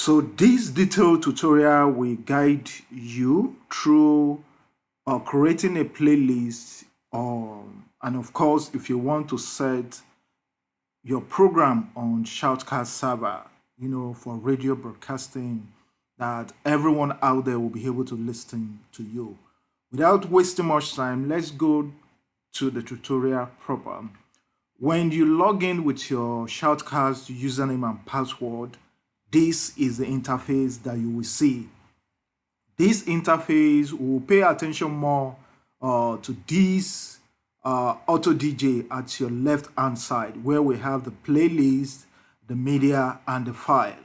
So this detailed tutorial will guide you through creating a playlist, and of course, if you want to set your program on SHOUTcast server, for radio broadcasting, that everyone out there will be able to listen to you. Without wasting much time, let's go to the tutorial proper. When you log in with your Shoutcast username and password, this is the interface that you will see. This interface will pay attention more to this auto DJ at your left hand side, where we have the playlist, the media, and the file.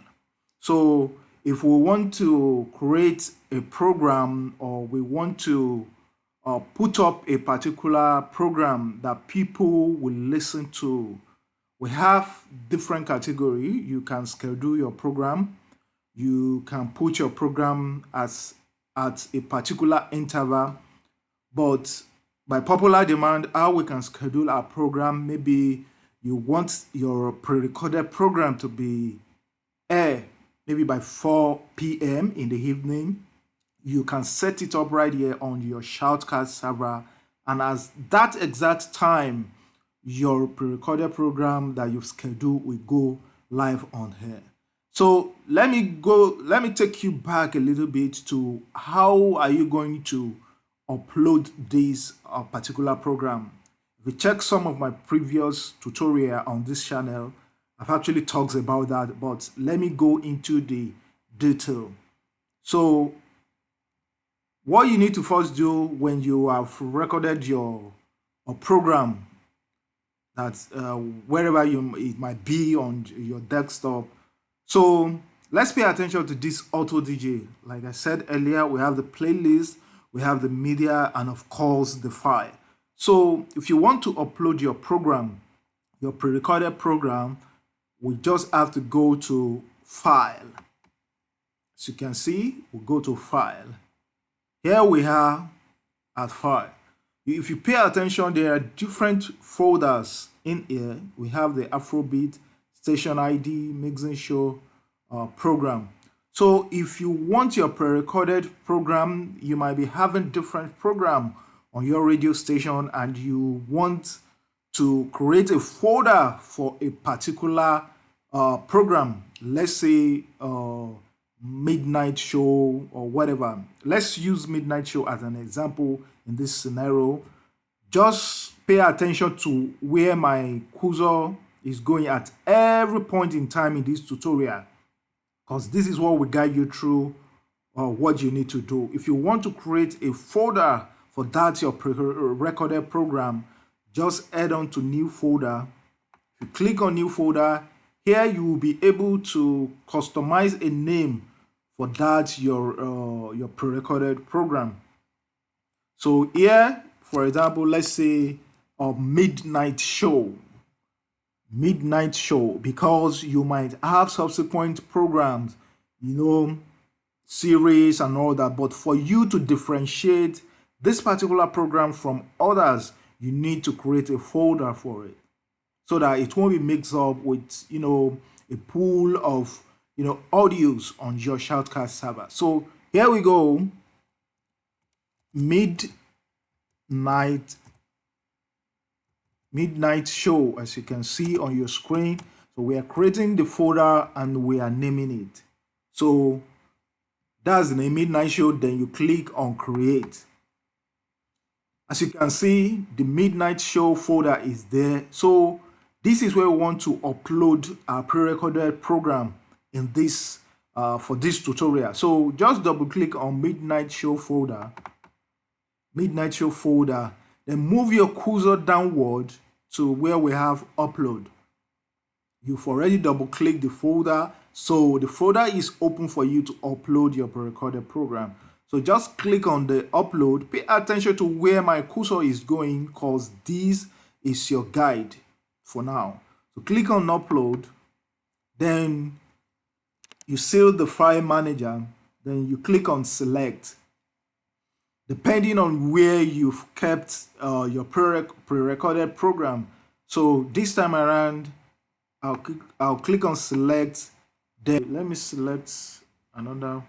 So if we want to create a program, or we want to put up a particular program that people will listen to, we have different category. You can schedule your program. You can put your program as at a particular interval, but by popular demand, how we can schedule our program, maybe you want your pre-recorded program to be air maybe by 4 p.m. in the evening. You can set it up right here on your Shoutcast server, and as that exact time, your pre-recorded program that you've scheduled will go live on here. So let me take you back a little bit to how are you going to upload this particular program. If you check some of my previous tutorial on this channel, I've actually talked about that, but let me go into the detail. So what you need to first do when you have recorded your program, that's wherever it might be on your desktop. So let's pay attention to this auto DJ. Like I said earlier, we have the playlist, we have the media, and of course the file. So if you want to upload your program, your pre-recorded program, we just have to go to file. As you can see, we'll go to file. Here we are at file. If you pay attention, there are different folders in here. We have the Afrobeat, station ID, mixing show, program. So if you want your pre-recorded program, you might be having different program on your radio station, and you want to create a folder for a particular program. Let's say midnight show or whatever. Let's use midnight show as an example in this scenario. Just pay attention to where my cursor is going at every point in time in this tutorial, because this is what will guide you through what you need to do. If you want to create a folder for that your recorded program, just head on to new folder. If you click on new folder, here you will be able to customize a name for that your pre-recorded program. So here, for example, let's say a midnight show, because you might have subsequent programs, series and all that. But for you to differentiate this particular program from others, you need to create a folder for it, so that it won't be mixed up with a pool of audios on your Shoutcast server. So here we go, midnight show, as you can see on your screen. So we are creating the folder and we are naming it. So that's the name, midnight show. Then you click on create. As you can see, the midnight show folder is there. So this is where we want to upload our pre-recorded program in this for this tutorial. So just double click on midnight show folder, then move your cursor downward to where we have upload. You've already double clicked the folder, so the folder is open for you to upload your pre-recorded program. So just click on the upload. Pay attention to where my cursor is going, because this is your guide for now. So click on upload, then you seal the file manager, then you click on select. Depending on where you've kept your pre-recorded program. So this time around, I'll click on select Then let me select another.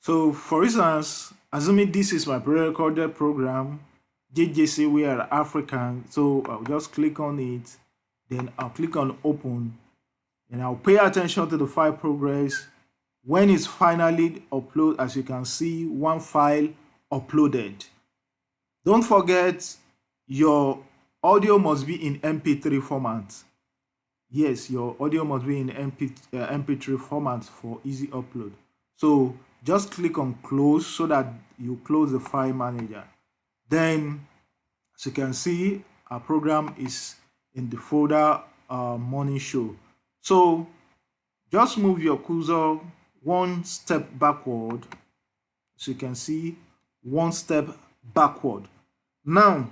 So for instance, assuming this is my pre-recorded program, JJC we are African, so I'll just click on it, then I'll click on open, and I'll pay attention to the file progress. When it's finally uploaded, as you can see, one file uploaded. Don't forget your audio must be in MP3 format. Yes, your audio must be in MP3 format for easy upload. So just click on close so that you close the file manager. Then, as you can see, our program is in the folder morning show. So just move your cursor one step backward. So you can see one step backward. Now,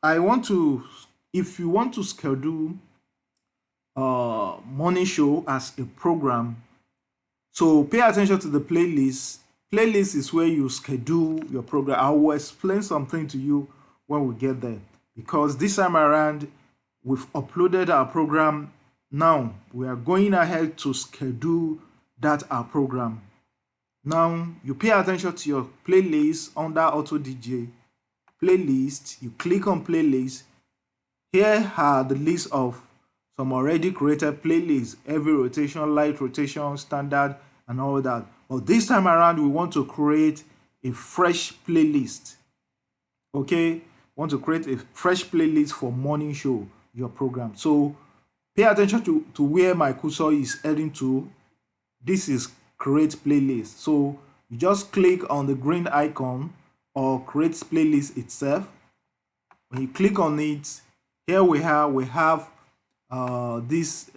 if you want to schedule morning show as a program, so pay attention to the playlist. Playlist is where you schedule your program. I will explain something to you when we get there, because this time around we've uploaded our program. Now we are going ahead to schedule that our program. Now you pay attention to your playlist under Auto DJ playlist. You click on playlist. Here are the list of some already created playlists: heavy rotation, light rotation, standard, and all that. But this time around, we want to create a fresh playlist. Okay, want to create a fresh playlist for morning show, your program. So pay attention to where my cursor is heading to. This is create playlist. So you just click on the green icon or create playlist itself. When you click on it, here we have these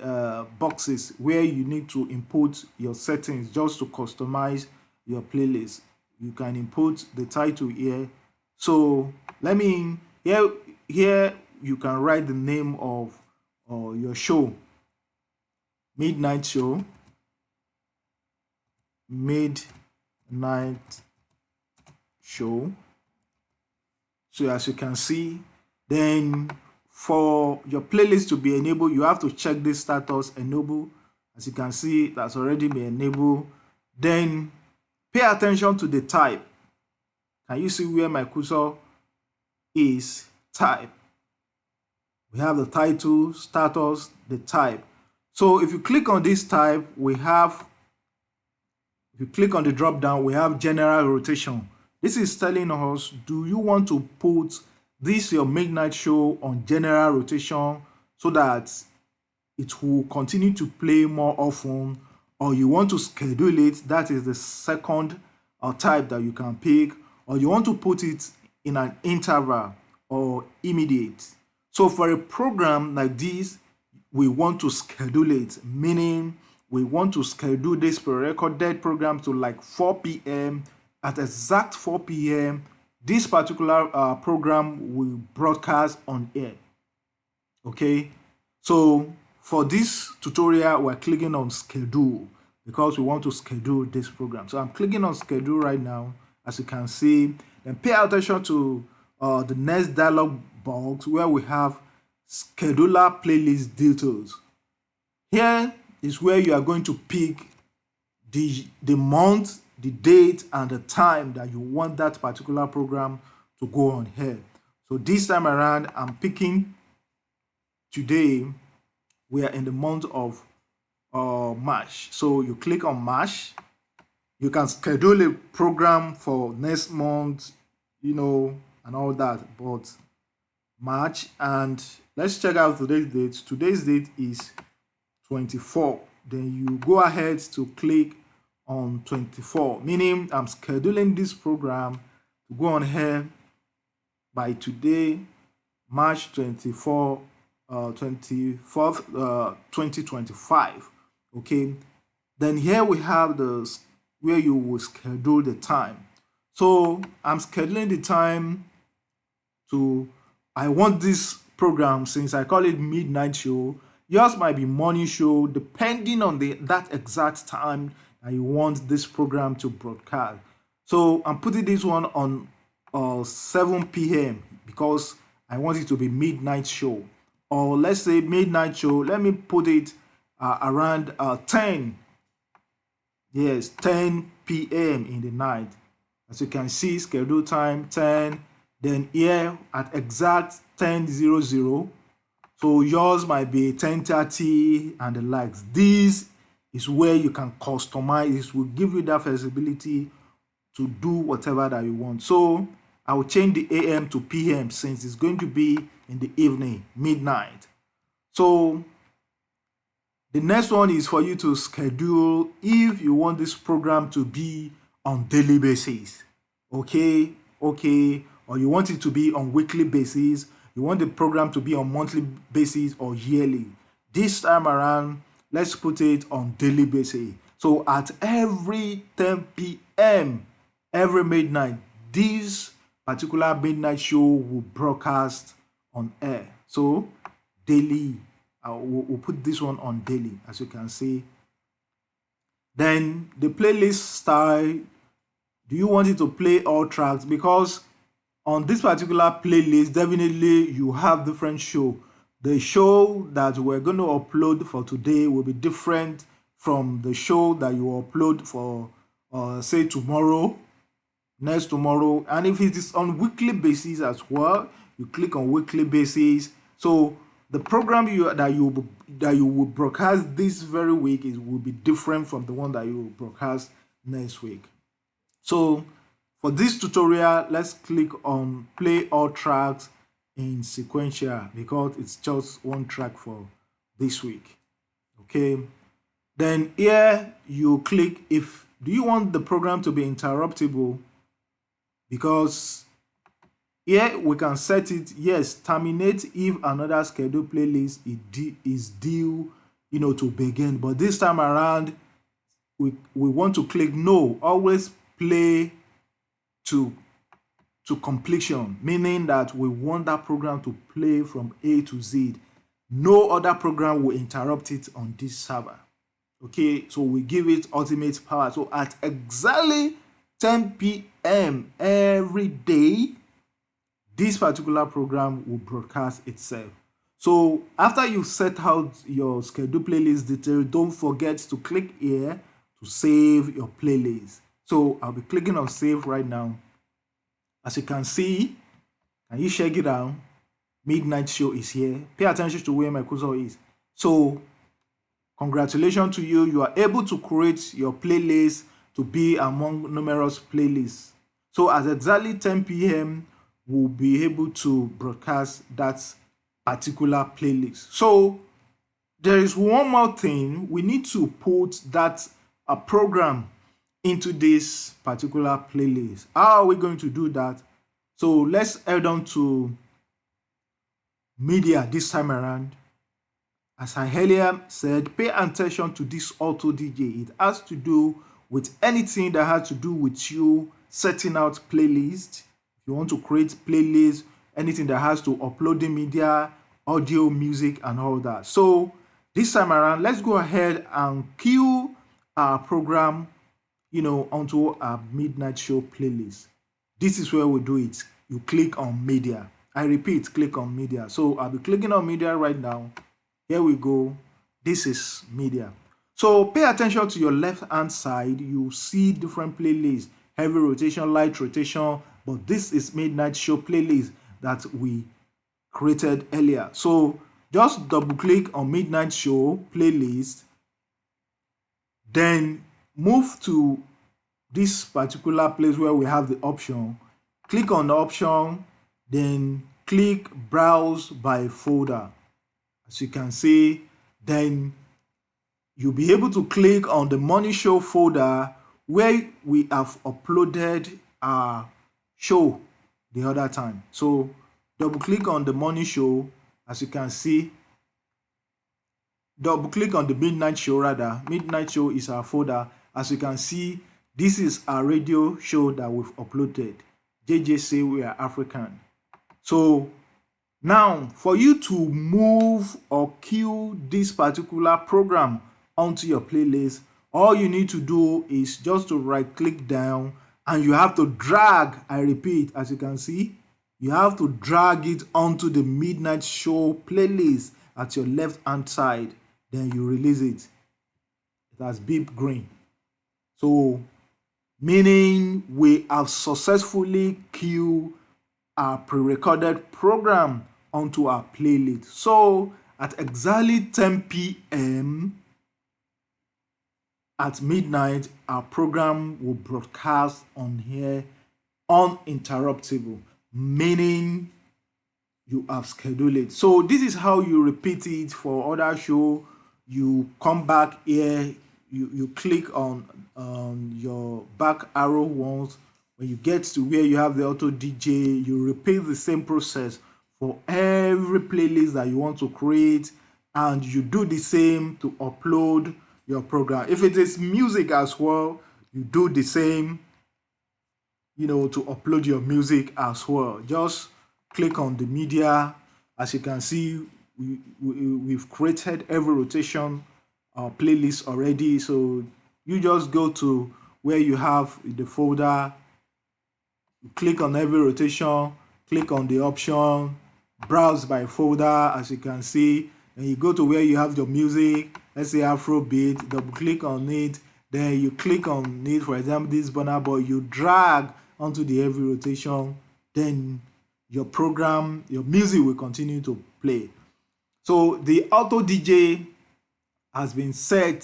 boxes where you need to input your settings just to customize your playlist. You can input the title here. So here you can write the name of your show: midnight show, midnight show. So as you can see, then for your playlist to be enabled, you have to check this status enable. As you can see, that's already been enabled. Then pay attention to the type. Can you see where my cursor is? Type. We have the title, status, the type. So if you click on this type, if you click on the drop down, we have general rotation. This is telling us, do you want to put this your midnight show on general rotation so that it will continue to play more often, or you want to schedule it? That is the second type that you can pick, or you want to put it in an interval or immediate. So for a program like this, we want to schedule it, meaning we want to schedule this pre-recorded program to like 4 p.m. At exact 4 p.m., this particular program will broadcast on air. Okay, so for this tutorial, we're clicking on schedule because we want to schedule this program. So I'm clicking on schedule right now, as you can see. Then pay attention to the next dialog box where we have scheduler playlist details. Here is where you are going to pick the month, the date, and the time that you want that particular program to go on here. So this time around, I'm picking today. We are in the month of March. So you click on March. You can schedule a program for next month, and all that, but March. And let's check out today's date. Today's date is 24. Then you go ahead to click on 24, meaning I'm scheduling this program to go on here by today, March 24, 24th, 2025. Okay, then here we have where you will schedule the time. So I'm scheduling the time I want this program, since I call it midnight show, yours might be morning show, depending on that exact time that you want this program to broadcast. So I'm putting this one on 7 p.m. because I want it to be midnight show. Or let's say midnight show. Let me put it around 10. Yes, 10 p.m. in the night. As you can see, schedule time 10. Then here at exact 10:00. So yours might be 10:30 and the likes. This is where you can customize. This will give you that flexibility to do whatever that you want. So I will change the AM to PM since it's going to be in the evening, midnight. So the next one is for you to schedule if you want this program to be on daily basis. Okay, or you want it to be on weekly basis, you want the program to be on monthly basis or yearly. This time around, let's put it on daily basis. So at every 10 p.m., every midnight, this particular midnight show will broadcast on air. So daily, we'll put this one on daily, as you can see. Then the playlist style, do you want it to play all tracks? Because on this particular playlist, definitely you have different show. The show that we're going to upload for today will be different from the show that you upload for say tomorrow, next tomorrow. And if it is on weekly basis as well, you click on weekly basis. So the program that you will broadcast this very week will be different from the one that you will broadcast next week. So for this tutorial, let's click on play all tracks in sequential because it's just one track for this week. Okay, then here you click if do you want the program to be interruptible, because here we can set it, yes, terminate if another scheduled playlist is due to begin. But this time around we want to click no, always play to completion, meaning that we want that program to play from A to Z. No other program will interrupt it on this server. Okay, so we give it ultimate power. So at exactly 10 p.m. every day, this particular program will broadcast itself. So after you set out your schedule playlist detail, don't forget to click here to save your playlist. So I'll be clicking on save right now. As you can see, can you check it out? Midnight show is here. Pay attention to where my cursor is. So congratulations to you. You are able to create your playlist to be among numerous playlists. So at exactly 10 p.m., we'll be able to broadcast that particular playlist. So there is one more thing. We need to put that a program into this particular playlist. How are we going to do that? So let's head on to media this time around. As I earlier said, pay attention to this auto DJ. It has to do with anything that has to do with you setting out playlist. If you want to create playlists, anything that has to uploading media, audio, music, and all that. So this time around, let's go ahead and cue our program onto our midnight show playlist. This is where we do it. You click on media. I repeat, click on media. So I'll be clicking on media right now. Here we go. This is media. So pay attention to your left hand side. You see different playlists, heavy rotation, light rotation, but this is midnight show playlist that we created earlier. So just double click on midnight show playlist, then move to this particular place where we have the option. Click on the option, then click browse by folder. As you can see, then you'll be able to click on the morning show folder where we have uploaded our show the other time. So double click on the morning show. As you can see, double click on the midnight show rather. Midnight show is our folder. As you can see, this is our radio show that we've uploaded. JJ We Are African. So now for you to move or cue this particular program onto your playlist, all you need to do is just to right click down and you have to drag, I repeat, as you can see, you have to drag it onto the Midnight Show playlist at your left hand side. Then you release it. It has beep green. So, meaning we have successfully queued our pre-recorded program onto our playlist. So, at exactly 10 p.m. at midnight, our program will broadcast on here uninterruptible, meaning you have scheduled it. So this is how you repeat it for other show. You come back here, you click on your back arrow once. When you get to where you have the auto DJ, you repeat the same process for every playlist that you want to create, and you do the same to upload your program. If it is music as well, you do the same, to upload your music as well. Just click on the media. As you can see, we've created every rotation playlist already. So you just go to where you have the folder, you click on every rotation, click on the option, browse by folder, as you can see, and you go to where you have your music, let's say Afrobeat, double click on it, then you click on it, for example, this Burna Boy, you drag onto the every rotation, then your program, your music will continue to play. So the auto DJ has been set.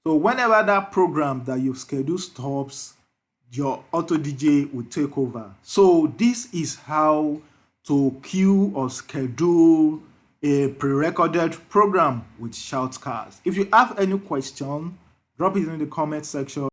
So whenever that program that you've scheduled stops, your auto DJ will take over. So this is how to queue or schedule a pre-recorded program with SHOUTcast. If you have any question, drop it in the comment section.